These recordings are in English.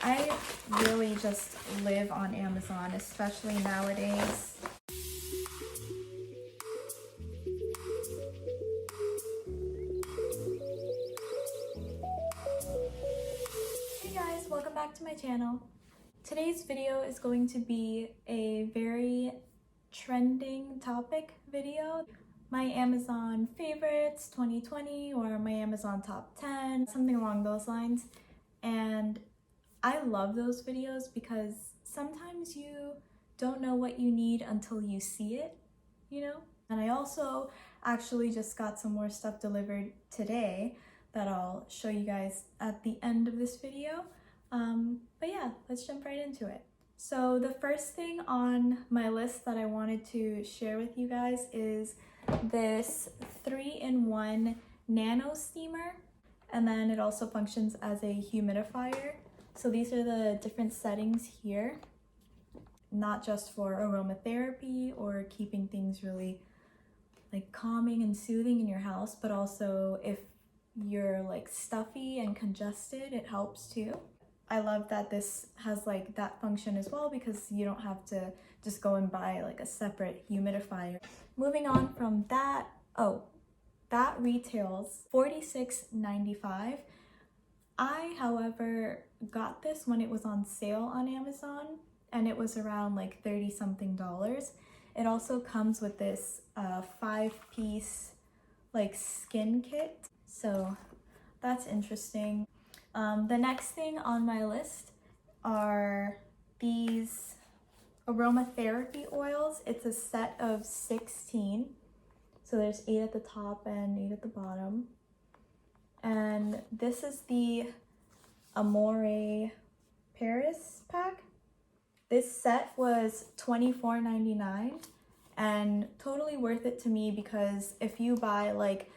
I really just live on Amazon, especially nowadays. Hey guys, welcome back to my channel. Today's video is going to be a very trending topic video. My Amazon favorites 2020 or my Amazon top 10, something along those lines. And I love those videos because sometimes you don't know what you need until you see it, you know? And I also actually just got some more stuff delivered today that I'll show you guys at the end of this video. But yeah, let's jump right into it. So the first thing on my list that I wanted to share with you guys is this 3-in-1 nano steamer. And then it also functions as a humidifier. So these are the different settings here, not just for aromatherapy or keeping things really like calming and soothing in your house, but also if you're like stuffy and congested, it helps too. I love that this has like that function as well because you don't have to just go and buy like a separate humidifier. Moving on from that, that retails $46.95. I, however, got this when it was on sale on Amazon and it was around like 30 something dollars. It also comes with this 5-piece like skin kit. So that's interesting. The next thing on my list are these aromatherapy oils. It's a set of 16. So there's 8 at the top and 8 at the bottom. And this is the Amore Paris pack. This set was $24.99 and totally worth it to me because if you buy like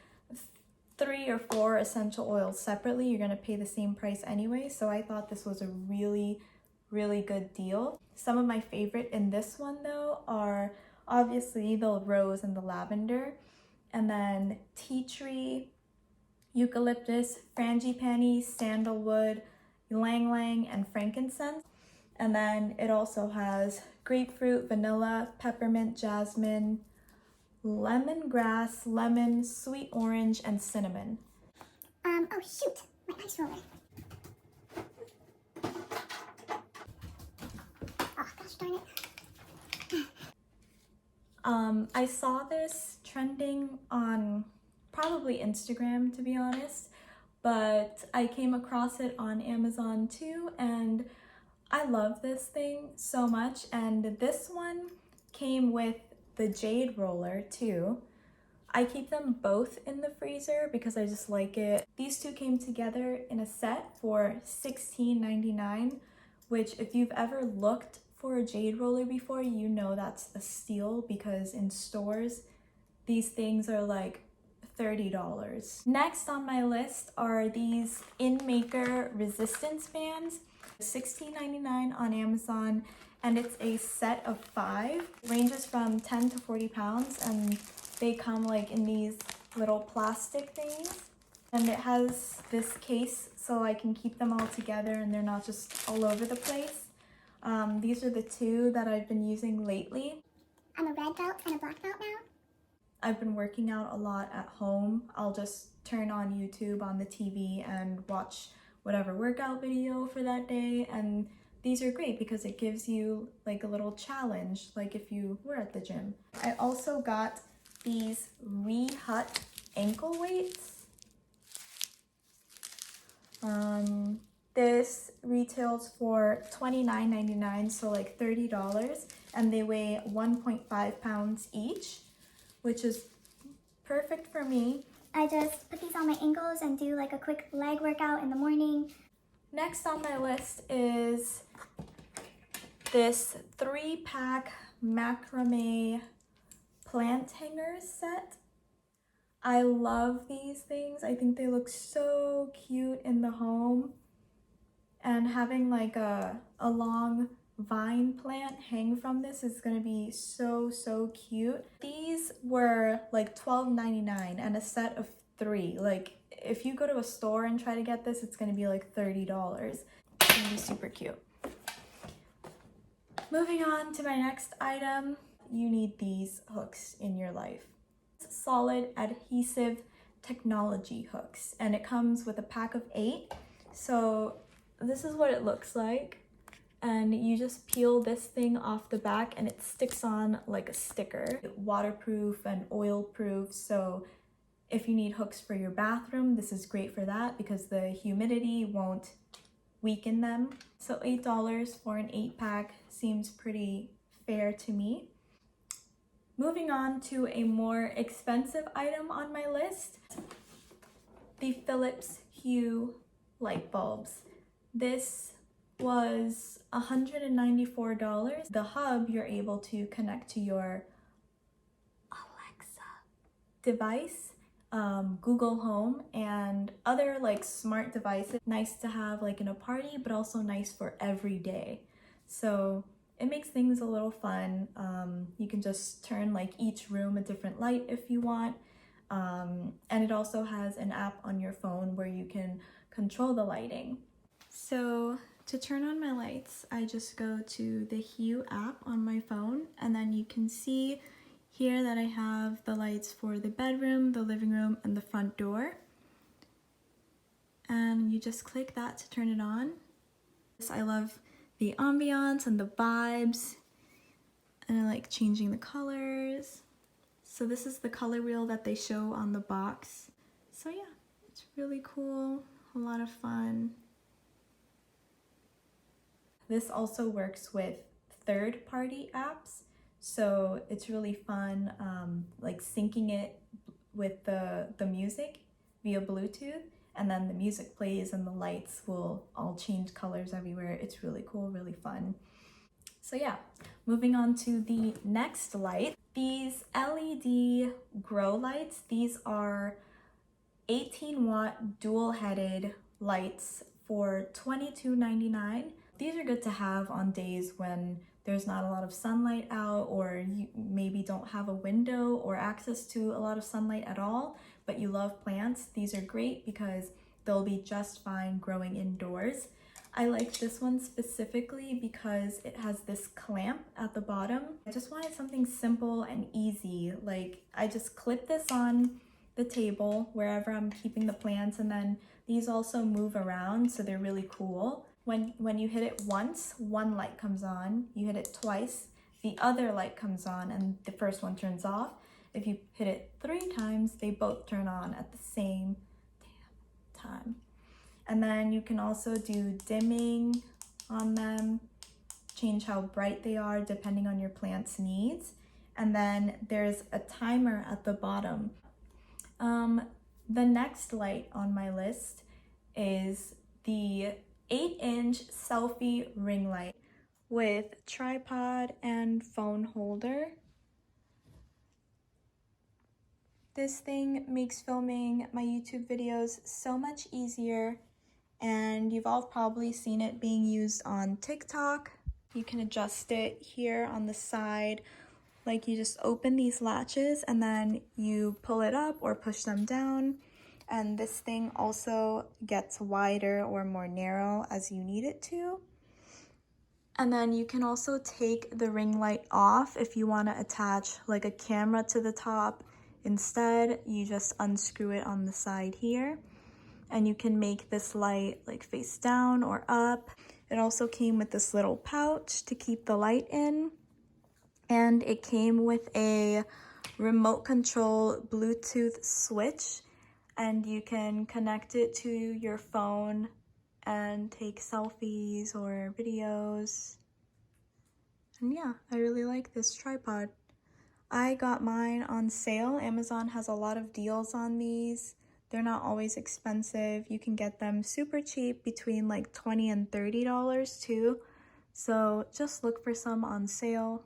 3 or 4 essential oils separately, you're gonna pay the same price anyway. So I thought this was a really good deal. Some of my favorite in this one though are obviously the rose and the lavender, and then tea tree, eucalyptus, frangipani, sandalwood, ylang ylang, and frankincense. And then it also has grapefruit, vanilla, peppermint, jasmine, lemongrass, lemon, sweet orange, and cinnamon. Oh shoot, my ice roller. Oh gosh darn it. I saw this trending on probably Instagram, to be honest, but I came across it on Amazon too, and I love this thing so much. And this one came with the jade roller too. I keep them both in the freezer because I just like it. These two came together in a set for $16.99, which if you've ever looked for a jade roller before, you know that's a steal because in stores, these things are like $30. Next on my list are these InMaker resistance bands, $16.99 on Amazon, and it's a set of 5. It ranges from 10 to 40 pounds, and they come like in these little plastic things. And it has this case so I can keep them all together and they're not just all over the place. These are the 2 that I've been using lately. I'm a red belt and a black belt now. I've been working out a lot at home. I'll just turn on YouTube on the TV and watch whatever workout video for that day. And these are great because it gives you like a little challenge, like if you were at the gym. I also got these Re-Hut ankle weights. This retails for $29.99, so like $30, and they weigh 1.5 pounds each, which is perfect for me. I just put these on my ankles and do like a quick leg workout in the morning. Next on my list is this 3-pack macrame plant hanger set. I love these things. I think they look so cute in the home. And having like a long vine plant hang from this is gonna be so cute. These were like $12.99 and a set of 3. Like if you go to a store and try to get this, it's gonna be like $30. gonna be super cute. Moving on to my next item, you need these hooks in your life. Solid adhesive technology hooks, and it comes with a pack of 8. So this is what it looks like, and you just peel this thing off the back and it sticks on like a sticker. Waterproof and oil proof, so if you need hooks for your bathroom, this is great for that because the humidity won't weaken them. So $8 for an 8-pack seems pretty fair to me. Moving on to a more expensive item on my list, the Philips Hue light bulbs. This was $194. The hub you're able to connect to your Alexa device, Google Home, and other like smart devices. Nice to have like in a party, but also nice for every day. So it makes things a little fun. You can just turn like each room a different light if you want. And it also has an app on your phone where you can control the lighting. So to turn on my lights, I just go to the Hue app on my phone, and then you can see here that I have the lights for the bedroom, the living room, and the front door. And you just click that to turn it on. I love the ambiance and the vibes, and I like changing the colors. So this is the color wheel that they show on the box. So yeah, it's really cool, a lot of fun. This also works with third-party apps, so it's really fun, like syncing it with the music via Bluetooth, and then the music plays and the lights will all change colors everywhere. It's really cool, really fun. So yeah, moving on to the next light. These LED grow lights, these are 18-watt dual-headed lights for $22.99. These are good to have on days when there's not a lot of sunlight out, or you maybe don't have a window or access to a lot of sunlight at all, but you love plants. These are great because they'll be just fine growing indoors. I like this one specifically because it has this clamp at the bottom. I just wanted something simple and easy. Like, I just clip this on the table wherever I'm keeping the plants, and then these also move around, so they're really cool. When you hit it once, one light comes on. You hit it twice, the other light comes on, and the first one turns off. If you hit it 3 times, they both turn on at the same time. And then you can also do dimming on them, change how bright they are depending on your plant's needs. And then there's a timer at the bottom. The next light on my list is the 8-inch selfie ring light with tripod and phone holder. This thing makes filming my YouTube videos so much easier, and you've all probably seen it being used on TikTok. You can adjust it here on the side. Like, you just open these latches and then you pull it up or push them down. And this thing also gets wider or more narrow as you need it to. And then you can also take the ring light off if you want to attach like a camera to the top. Instead, you just unscrew it on the side here. And you can make this light like face down or up. It also came with this little pouch to keep the light in. And it came with a remote control Bluetooth switch, and you can connect it to your phone and take selfies or videos. And yeah, I really like this tripod. I got mine on sale. Amazon has a lot of deals on these. They're not always expensive. You can get them super cheap, between like $20 and $30 too. So just look for some on sale.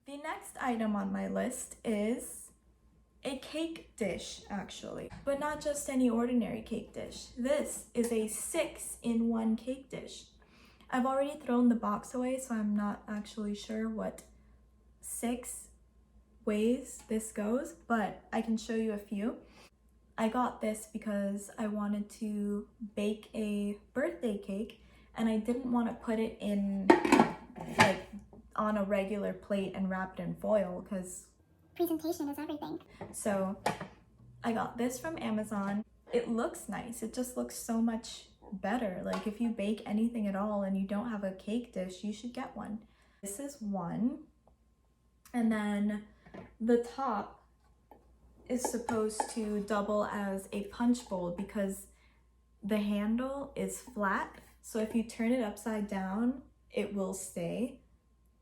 The next item on my list is a cake dish, actually, but not just any ordinary cake dish. This is a 6-in-1 cake dish. I've already thrown the box away, so I'm not actually sure what 6 ways this goes, but I can show you a few. I got this because I wanted to bake a birthday cake and I didn't want to put it in like on a regular plate and wrap it in foil because presentation is everything. So I got this from Amazon. It looks nice. It just looks so much better. Like if you bake anything at all and you don't have a cake dish, you should get one. This is one. And then the top is supposed to double as a punch bowl because the handle is flat. So if you turn it upside down, it will stay.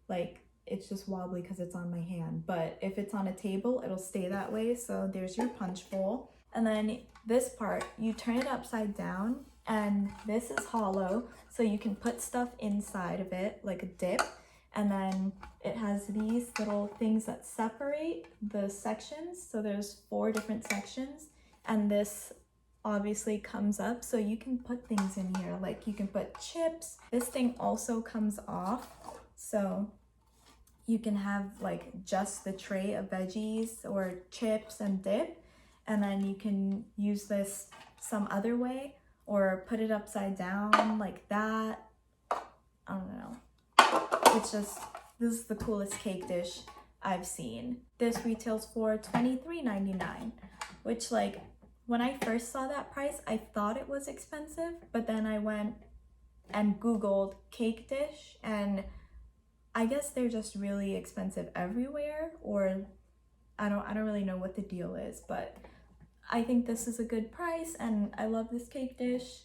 Like it's just wobbly because it's on my hand. But if it's on a table, it'll stay that way. So there's your punch bowl. And then this part, you turn it upside down and this is hollow. So you can put stuff inside of it like a dip. And then it has these little things that separate the sections. So there's 4 different sections and this obviously comes up so you can put things in here. Like you can put chips. This thing also comes off. So you can have like just the tray of veggies or chips and dip. And then you can use this some other way or put it upside down like that. I don't know. It's just, this is the coolest cake dish I've seen. This retails for $23.99, which like when I first saw that price, I thought it was expensive, but then I went and Googled cake dish and I guess they're just really expensive everywhere, or I don't really know what the deal is, but I think this is a good price and I love this cake dish,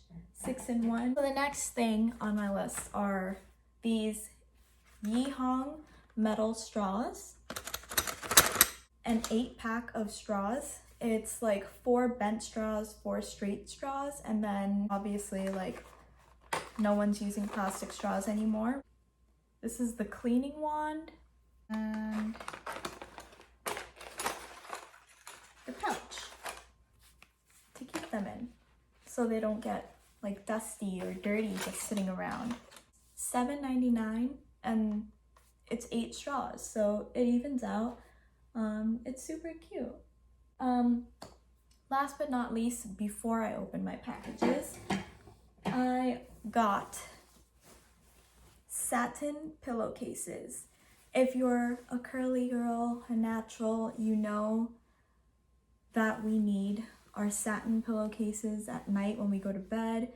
6-in-1. So the next thing on my list are these Yihong metal straws, an 8-pack of straws. It's like 4 bent straws, 4 straight straws, and then obviously like no one's using plastic straws anymore. This is the cleaning wand and the pouch to keep them in so they don't get like dusty or dirty just sitting around. $7.99 and it's 8 straws, so it evens out. It's super cute. Last but not least, before I open my packages, I got satin pillowcases. If you're a curly girl, a natural, you know that we need our satin pillowcases at night when we go to bed.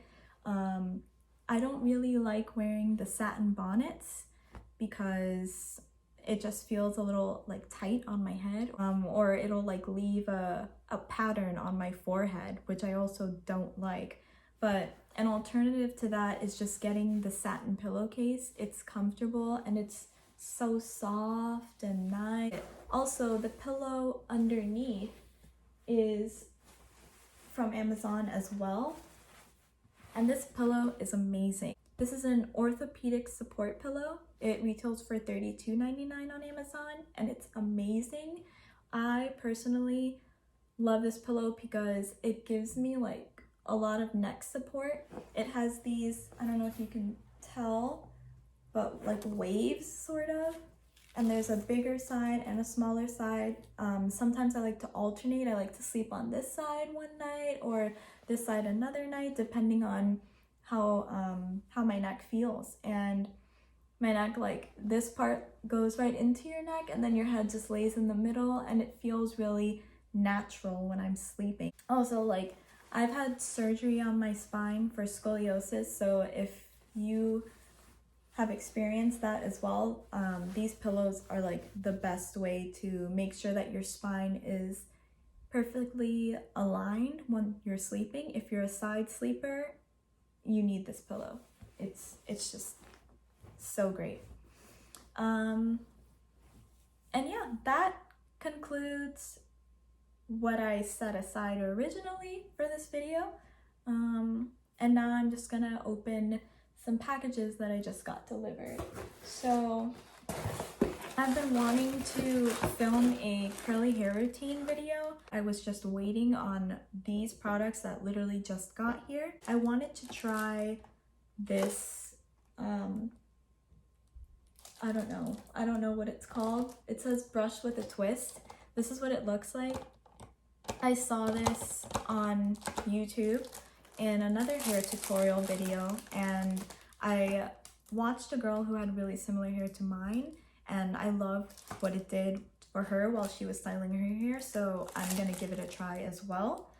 I don't really like wearing the satin bonnets because it just feels a little like tight on my head, or it'll like leave a pattern on my forehead, which I also don't like. But an alternative to that is just getting the satin pillowcase. It's comfortable and it's so soft and nice. Also, the pillow underneath is from Amazon as well. And this pillow is amazing. This is an orthopedic support pillow. It retails for $32.99 on Amazon and it's amazing. I personally love this pillow because it gives me like a lot of neck support. It has these, I don't know if you can tell, but like waves sort of. And there's a bigger side and a smaller side. Sometimes I like to alternate. I like to sleep on this side one night or this side another night, depending on how my neck feels. And my neck, like this part goes right into your neck and then your head just lays in the middle and it feels really natural when I'm sleeping. Also, like I've had surgery on my spine for scoliosis, so if you have experienced that as well, these pillows are like the best way to make sure that your spine is perfectly aligned when you're sleeping. If you're a side sleeper, you need this pillow. It's just so great. And yeah, that concludes what I set aside originally for this video. And now I'm just gonna open some packages that I just got delivered. So I've been wanting to film a curly hair routine video. I was just waiting on these products that literally just got here. I wanted to try this, I don't know what it's called. It says brush with a twist. This is what it looks like. I saw this on YouTube in another hair tutorial video, and I watched a girl who had really similar hair to mine, and I loved what it did for her while she was styling her hair, so I'm gonna give it a try as well.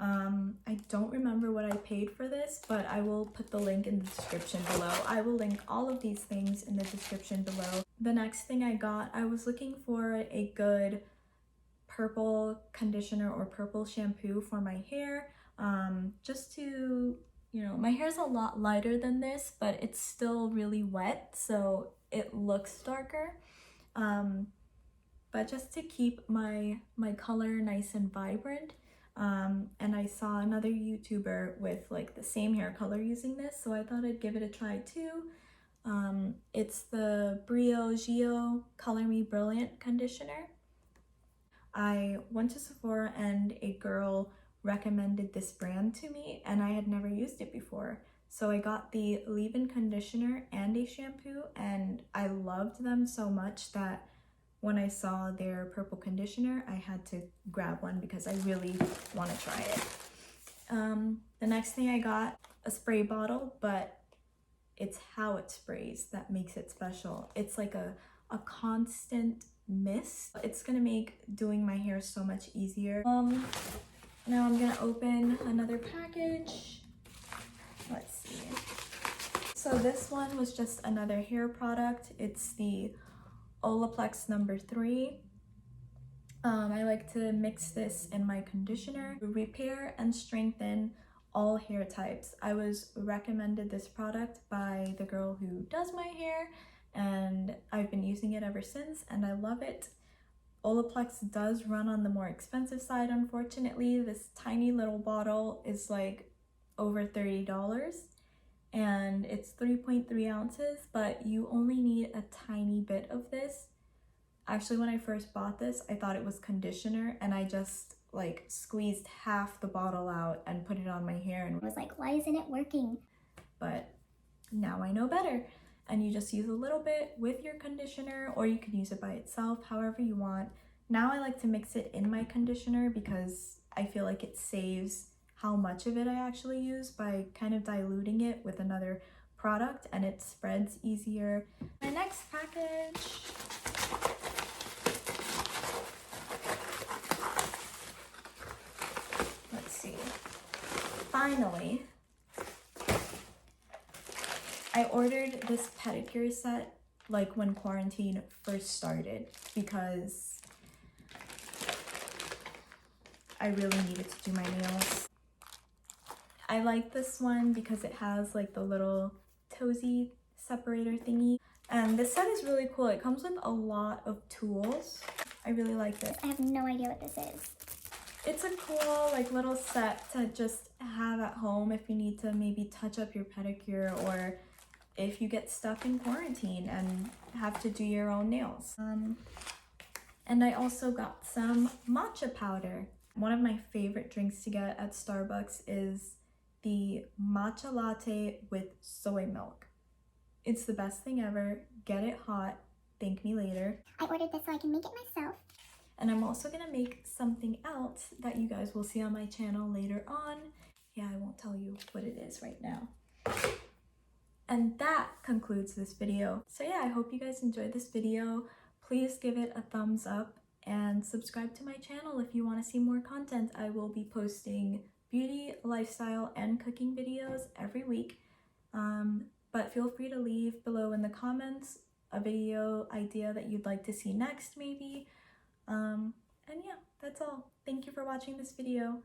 I don't remember what I paid for this, but I will put the link in the description below. I will link all of these things in the description below. The next thing I got, I was looking for a good purple conditioner or purple shampoo for my hair, just to, you know, my hair's a lot lighter than this, but it's still really wet, so it looks darker. But just to keep my color nice and vibrant. And I saw another YouTuber with like the same hair color using this, so I thought I'd give it a try too. It's the Brio Gio Color Me Brilliant conditioner. I went to Sephora and a girl recommended this brand to me, and I had never used it before. So I got the leave-in conditioner and a shampoo, and I loved them so much that when I saw their purple conditioner, I had to grab one because I really want to try it. The next thing I got, a spray bottle, but it's how it sprays that makes it special. It's like a constant mist. It's gonna make doing my hair so much easier. Now I'm gonna open another package. Let's see. So this one was just another hair product. It's the Olaplex number 3. I like to mix this in my conditioner to repair and strengthen all hair types. I was recommended this product by the girl who does my hair, and I've been using it ever since, and I love it. Olaplex does run on the more expensive side, unfortunately. This tiny little bottle is like over $30, and it's 3.3 ounces, but you only need a tiny bit of this. Actually, when I first bought this, I thought it was conditioner, and I just like squeezed half the bottle out and put it on my hair and I was like, why isn't it working? But now I know better. And you just use a little bit with your conditioner, or you can use it by itself, however you want. Now I like to mix it in my conditioner because I feel like it saves how much of it I actually use by kind of diluting it with another product, and it spreads easier. My next package. Let's see. Finally, I ordered this pedicure set like when quarantine first started because I really needed to do my nails. I like this one because it has like the little toesy separator thingy, and this set is really cool. It comes with a lot of tools. I really like it. I have no idea what this is. It's a cool like little set to just have at home if you need to maybe touch up your pedicure, or if you get stuck in quarantine and have to do your own nails. And I also got some matcha powder. One of my favorite drinks to get at Starbucks is the matcha latte with soy milk. It's the best thing ever. Get it hot. Thank me later. I ordered this so I can make it myself. And I'm also gonna make something else that you guys will see on my channel later on. Yeah, I won't tell you what it is right now. And that concludes this video. So yeah, I hope you guys enjoyed this video. Please give it a thumbs up and subscribe to my channel if you want to see more content. I will be posting beauty, lifestyle, and cooking videos every week. But feel free to leave below in the comments a video idea that you'd like to see next maybe. And yeah, that's all. Thank you for watching this video.